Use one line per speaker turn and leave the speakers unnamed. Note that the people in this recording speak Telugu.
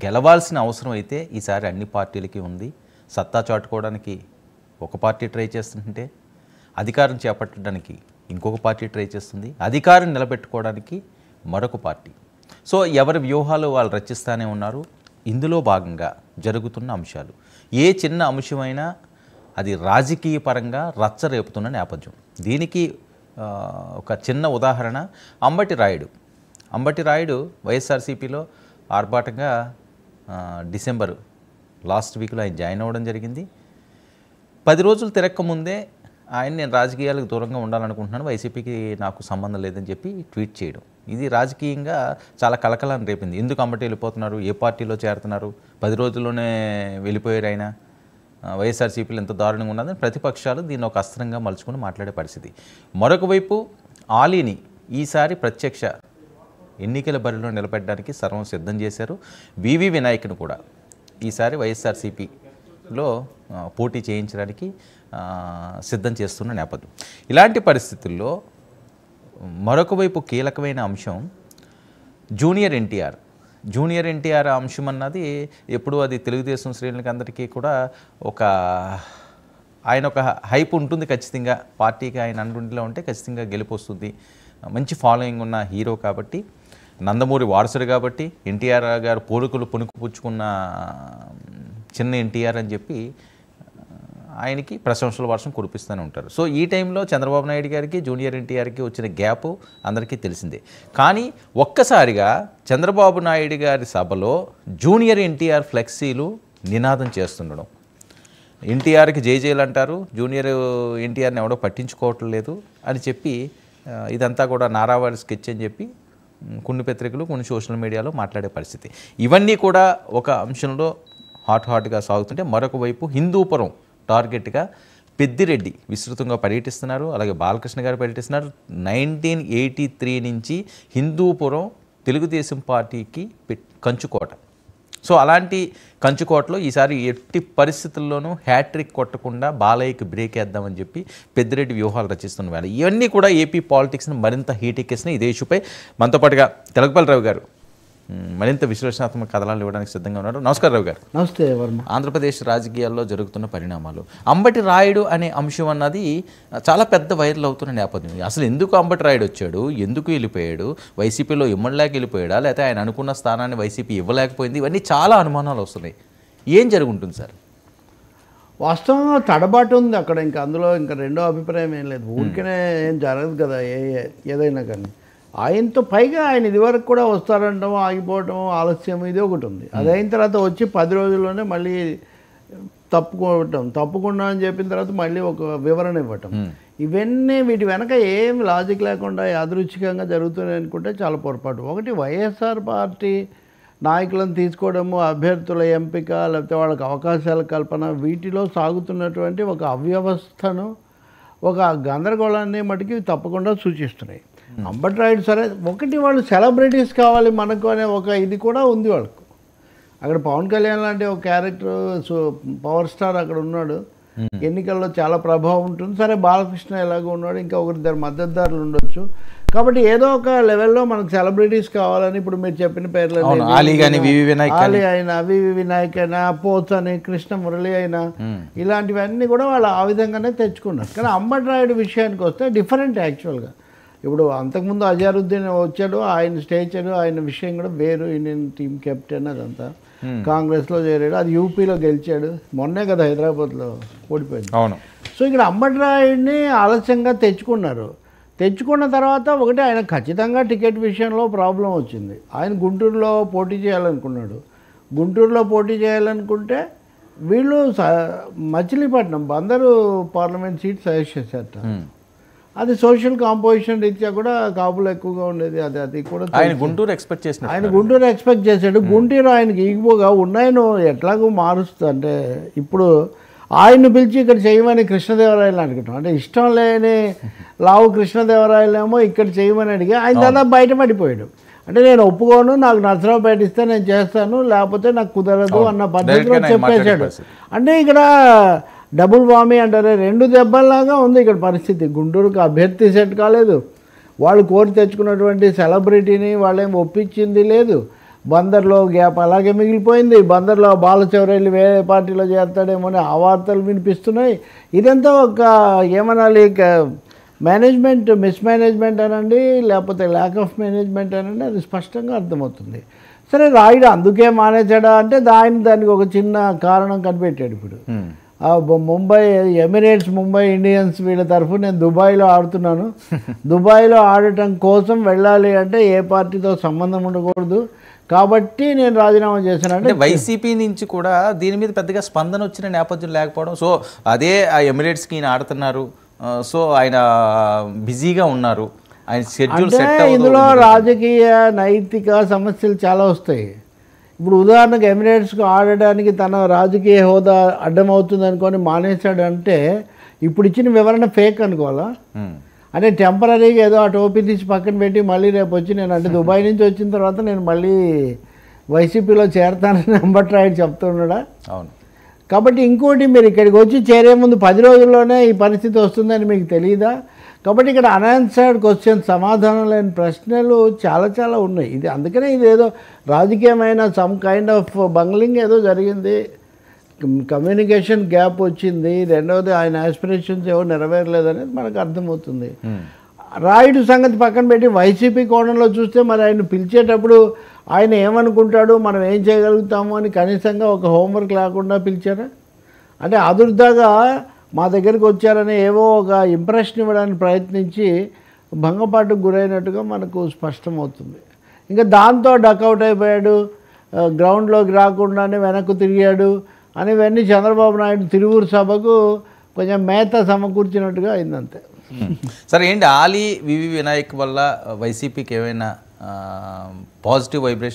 గెలవాల్సిన అవసరం అయితే ఈసారి అన్ని పార్టీలకి ఉంది. సత్తా చాటుకోవడానికి ఒక పార్టీ ట్రై చేస్తుంటే అధికారం చేపట్టడానికి ఇంకొక పార్టీ ట్రై చేస్తుంది, అధికారం నిలబెట్టుకోవడానికి మరొక పార్టీ. సో ఎవరి వ్యూహాలు వాళ్ళు రచిస్తూనే ఉన్నారు. ఇందులో భాగంగా జరుగుతున్న అంశాలు ఏ చిన్న అంశమైనా అది రాజకీయ పరంగా రచ్చ రేపుతున్న నేపథ్యం. దీనికి ఒక చిన్న ఉదాహరణ అంబటి రాయుడు వైఎస్ఆర్సీపీలో ఆర్భాటంగా డిసెంబర్ లాస్ట్ వీక్లో ఆయన జాయిన్ అవ్వడం జరిగింది. 10 రోజులు తిరక్కముందే నేను రాజకీయాలకు దూరంగా ఉండాలనుకుంటున్నాను, వైసీపీకి నాకు సంబంధం లేదని చెప్పి ట్వీట్ చేయడం. ఇది రాజకీయంగా చాలా కలకలాన్ని రేపింది. ఎందుకు అంబటి వెళ్ళిపోతున్నారు, ఏ పార్టీలో చేరుతున్నారు, 10 రోజుల్లోనే వెళ్ళిపోయారు ఆయన, వైఎస్ఆర్సీపీలో ఎంత దారుణంగా ఉన్నదని ప్రతిపక్షాలు దీన్ని ఒక అస్త్రంగా మలుచుకుని మాట్లాడే పరిస్థితి. మరొక వైపు ఆలీని ఈసారి ప్రత్యక్ష ఎన్నికల బరిలో నిలబెట్టడానికి సర్వం సిద్ధం చేశారు. వివి వినాయక్ను కూడా ఈసారి వైఎస్ఆర్సీపీలో పోటీ చేయించడానికి సిద్ధం చేస్తున్న నేపథ్యం. ఇలాంటి పరిస్థితుల్లో మరొక వైపు కీలకమైన అంశం జూనియర్ ఎన్టీఆర్ అంశం అన్నది ఎప్పుడు అది తెలుగుదేశం శ్రేణులకి అందరికీ కూడా ఆయన ఒక హైప్ ఉంటుంది. ఖచ్చితంగా పార్టీకి ఆయన అండుండిలో ఉంటే ఖచ్చితంగా గెలిపొస్తుంది. మంచి ఫాలోయింగ్ ఉన్న హీరో కాబట్టి, నందమూరి వారసుడు కాబట్టి, ఎన్టీఆర్ గారు పోలికలు పుణుకుపుచ్చుకున్న చిన్న ఎన్టీఆర్ అని చెప్పి ఆయనకి ప్రశంసల వర్షం కురిపిస్తూనే ఉంటారు. సో ఈ టైంలో చంద్రబాబు నాయుడు గారికి జూనియర్ ఎన్టీఆర్కి వచ్చిన గ్యాప్ అందరికీ తెలిసిందే. కానీ ఒక్కసారిగా చంద్రబాబు నాయుడు గారి సభలో జూనియర్ ఎన్టీఆర్ ఫ్లెక్సీలు నినాదం చేస్తుండడం, ఎన్టీఆర్కి జైజైలు అంటారు, జూనియర్ ఎన్టీఆర్ని ఎవడో పట్టించుకోవట్లేదు అని చెప్పి ఇదంతా కూడా నారావారి స్కెచ్ అని చెప్పి కొన్ని పత్రికలు కొన్ని సోషల్ మీడియాలో మాట్లాడే పరిస్థితి. ఇవన్నీ కూడా ఒక అంశంలో హాట్గా సాగుతుంటే, మరొక వైపు హిందూపురం టార్గెట్గా పెద్దిరెడ్డి విస్తృతంగా పర్యటిస్తున్నారు. అలాగే బాలకృష్ణ గారు పర్యటిస్తున్నారు. 1983 నుంచి హిందూపురం తెలుగుదేశం పార్టీకి కంచుకోట. సో అలాంటి కంచుకోటలో ఈసారి ఎట్టి పరిస్థితుల్లోనూ హ్యాట్రిక్ కొట్టకుండా బాలయ్యకి బ్రేక్ వేద్దామని చెప్పి పెద్దిరెడ్డి వ్యూహాలు రచిస్తున్న వేళ ఇవన్నీ కూడా ఏపీ పాలిటిక్స్ని మరింత హీట్ ఎక్కేసినాయి. ఇదే ఇష్యూపై మనతో పాటుగా తెలకపల్లి రావు గారు మరింత విశ్లేషణాత్మక కథనాలు ఇవ్వడానికి సిద్ధంగా ఉన్నారు. నమస్కారం రావు గారు.
నమస్తే వర్మ.
ఆంధ్రప్రదేశ్ రాజకీయాల్లో జరుగుతున్న పరిణామాలు, అంబటి రాయుడు అనే అంశం అన్నది చాలా పెద్ద వైరల్ అవుతున్న నేపథ్యం. అసలు ఎందుకు అంబటి రాయుడు వచ్చాడు, ఎందుకు వెళ్ళిపోయాడు, వైసీపీలో ఇమ్మడిలాగా వెళ్ళిపోయాడా, లేకపోతే ఆయన అనుకున్న స్థానాన్ని వైసీపీ ఇవ్వలేకపోయింది, ఇవన్నీ చాలా అనుమానాలు వస్తున్నాయి. ఏం జరుగుంటుంది సార్?
వాస్తవంగా తడబాటు ఉంది అక్కడ. ఇంకా అందులో ఇంకా రెండో అభిప్రాయం ఏం లేదు. ఊరికనే ఏం జరగదు కదా ఏదైనా కానీ. ఆయనతో పైగా ఆయన ఇదివరకు కూడా వస్తారంటాము, ఆగిపోవటం, ఆలస్యం, ఇది ఒకటి ఉంది. అదైన తర్వాత వచ్చి 10 రోజుల్లోనే మళ్ళీ తప్పుకున్నా అని చెప్పిన తర్వాత మళ్ళీ ఒక వివరణ ఇవ్వటం, ఇవన్నీ వీటి వెనక ఏం లాజిక్ లేకుండా యాదృచ్ఛికంగా జరుగుతున్నాయి అనుకుంటే చాలా పొరపాటు. ఒకటి, వైఎస్ఆర్ పార్టీ నాయకులను తీసుకోవడము, అభ్యర్థుల ఎంపిక, లేకపోతే వాళ్ళకి అవకాశాల కల్పన, వీటిలో సాగుతున్నటువంటి ఒక అవ్యవస్థను, ఒక గందరగోళాన్ని మటుకి తప్పకుండా సూచిస్తున్నాయి. అంబటి రాయుడు సరే, ఒకటి వాళ్ళు సెలబ్రిటీస్ కావాలి మనకు అనే ఒక ఇది కూడా ఉంది వాళ్ళకు. అక్కడ పవన్ కళ్యాణ్ లాంటి ఒక క్యారెక్టర్, పవర్ స్టార్ అక్కడ ఉన్నాడు, ఎన్నికల్లో చాలా ప్రభావం ఉంటుంది. సరే, బాలకృష్ణ ఎలాగో ఉన్నాడు, ఇంకా ఒకరిద్దరు మద్దతుదారులు ఉండొచ్చు. కాబట్టి ఏదో ఒక లెవెల్లో మనకు సెలబ్రిటీస్ కావాలని, ఇప్పుడు మీరు చెప్పిన పేర్లు ఆలీ అయినా, వివి వినాయక్ అయినా, పోత్ అని, కృష్ణ మురళి అయినా, ఇలాంటివన్నీ కూడా వాళ్ళు ఆ విధంగానే తెచ్చుకున్నారు. కానీ అంబటి రాయుడు విషయానికి వస్తే డిఫరెంట్. యాక్చువల్గా ఇప్పుడు అంతకుముందు అజారుద్దీన్ వచ్చాడు, ఆయన స్టేచర్, ఆయన విషయం కూడా వేరు. ఇండియన్ టీం కెప్టెన్, అదంతా కాంగ్రెస్లో చేరాడు, అది యూపీలో గెలిచాడు, మొన్నే కదా హైదరాబాద్లో ఓడిపోయింది.
అవును.
సో ఇక్కడ అంబటి రాయుడిని ఆలస్యంగా తెచ్చుకున్నారు. తెచ్చుకున్న తర్వాత ఒకటి, ఆయన ఖచ్చితంగా టికెట్ విషయంలో ప్రాబ్లం వచ్చింది. ఆయన గుంటూరులో పోటీ చేయాలనుకున్నాడు. గుంటూరులో పోటీ చేయాలనుకుంటే వీళ్ళు Machilipatnam Bandar parliament seat suggest చేశారట. అది సోషల్ కాంపోజిషన్ రీత్యా కూడా కాపులు ఎక్కువగా ఉండేది. అది కూడా
ఆయన గుంటూరు ఎక్స్పెక్ట్
చేశాడు. గుంటూరు ఆయనకి ఈగోగా ఉన్నాయను ఎట్లాగో మారుస్తుంది. అంటే ఇప్పుడు ఆయన్ని పిలిచి ఇక్కడ చేయమని కృష్ణదేవరాయలు అడగటం, అంటే ఇష్టం లేని లావు కృష్ణదేవరాయలేమో ఇక్కడ చేయమని అడిగి ఆయన దాదాపు బయటపడిపోయాడు. అంటే నేను ఒప్పుకోను, నాకు నరసరావుపేట ఇస్తే నేను చేస్తాను, లేకపోతే నాకు కుదరదు అన్న పద్ధతిలో చెప్పేశాడు. అంటే ఇక్కడ డబుల్ వామీ అంటారే, 2 దెబ్బల్లాగా ఉంది ఇక్కడ పరిస్థితి. గుంటూరుకు అభ్యర్థి సెట్ కాలేదు, వాళ్ళు కోరి తెచ్చుకున్నటువంటి సెలబ్రిటీని వాళ్ళేం ఒప్పించింది లేదు. బందర్లో గ్యాప్ అలాగే మిగిలిపోయింది. బందర్లో బాలచౌరెల్లి వేరే పార్టీలో చేస్తాడేమో అని ఆ వార్తలు వినిపిస్తున్నాయి. ఇదంతా ఒక ఏమనాలి, మేనేజ్మెంట్ మిస్మేనేజ్మెంట్ అనండి, లేకపోతే ల్యాక్ ఆఫ్ మేనేజ్మెంట్ అనండి, అది స్పష్టంగా అర్థమవుతుంది. సరే రాయుడు అందుకే మానేశాడా అంటే దానికి ఒక చిన్న కారణం కనిపెట్టాడు. ఇప్పుడు ముంబై ఎమిరేట్స్ ముంబై ఇండియన్స్ వీళ్ళ తరఫు నేను దుబాయ్లో ఆడుతున్నాను, దుబాయ్లో ఆడటం కోసం వెళ్ళాలి అంటే ఏ పార్టీతో సంబంధం ఉండకూడదు, కాబట్టి నేను రాజీనామా చేశానంటే
వైసీపీ నుంచి కూడా దీని మీద పెద్దగా స్పందన వచ్చిన నేపథ్యం లేకపోవడం. సో అదే ఆ ఎమిరేట్స్కి ఈయన ఆడుతున్నారు, సో ఆయన బిజీగా ఉన్నారు, ఆయన షెడ్యూల్ సెట్.
ఇందులో రాజకీయ నైతిక సమస్యలు చాలా వస్తాయి. ఇప్పుడు ఉదాహరణకు ఎమిరేట్స్కు ఆడడానికి తన రాజకీయ హోదా అడ్డమవుతుంది అనుకొని మానేశాడు అంటే ఇప్పుడు ఇచ్చిన వివరణ ఫేక్ అనుకోవాలా? అంటే టెంపరీగా ఏదో ఆ టోపీ తీసి పక్కన పెట్టి మళ్ళీ రేపు వచ్చి నేను అంటే దుబాయ్ నుంచి వచ్చిన తర్వాత నేను మళ్ళీ వైసీపీలో చేరతానని అంబట్రాయుడు చెప్తున్నాడా?
అవును.
కాబట్టి ఇంకోటి, మీరు ఇక్కడికి వచ్చి చేరే ముందు 10 రోజుల్లోనే ఈ పరిస్థితి వస్తుందని మీకు తెలియదా? కాబట్టి ఇక్కడ అన్ఆన్సర్డ్ క్వశ్చన్, సమాధానం లేని ప్రశ్నలు చాలా చాలా ఉన్నాయి. ఇది అందుకనే ఇది ఏదో రాజకీయమైన సమ్ కైండ్ ఆఫ్ బంగ్లింగ్ ఏదో జరిగింది, కమ్యూనికేషన్ గ్యాప్ వచ్చింది, రెండవది ఆయన ఆస్పిరేషన్స్ ఏవో నెరవేరలేదనేది మనకు అర్థమవుతుంది. రాయుడు సంగతి పక్కన పెట్టి వైసీపీ కోణంలో చూస్తే మరి ఆయన పిలిచేటప్పుడు ఆయన ఏమనుకుంటాడు, మనం ఏం చేయగలుగుతాము అని కనీసంగా ఒక హోంవర్క్ లేకుండా పిలిచారా? అంటే ఆదుర్దాగా మా దగ్గరికి వచ్చారని ఏవో ఒక ఇంప్రెషన్ ఇవ్వడానికి ప్రయత్నించి భంగపాటుకు గురైనట్టుగా మనకు స్పష్టమవుతుంది. ఇంకా దాంతో డకౌట్ అయిపోయాడు, గ్రౌండ్లోకి రాకుండానే వెనక్కు తిరిగాడు అని ఇవన్నీ చంద్రబాబు నాయుడు తిరువూరు సభకు కొంచెం మేత సమకూర్చినట్టుగా అయిందంతే.
సరే ఏంటి, ఆలీ వివి వినాయక్ వల్ల వైసీపీకి ఏమైనా పాజిటివ్ వైబ్రేషన్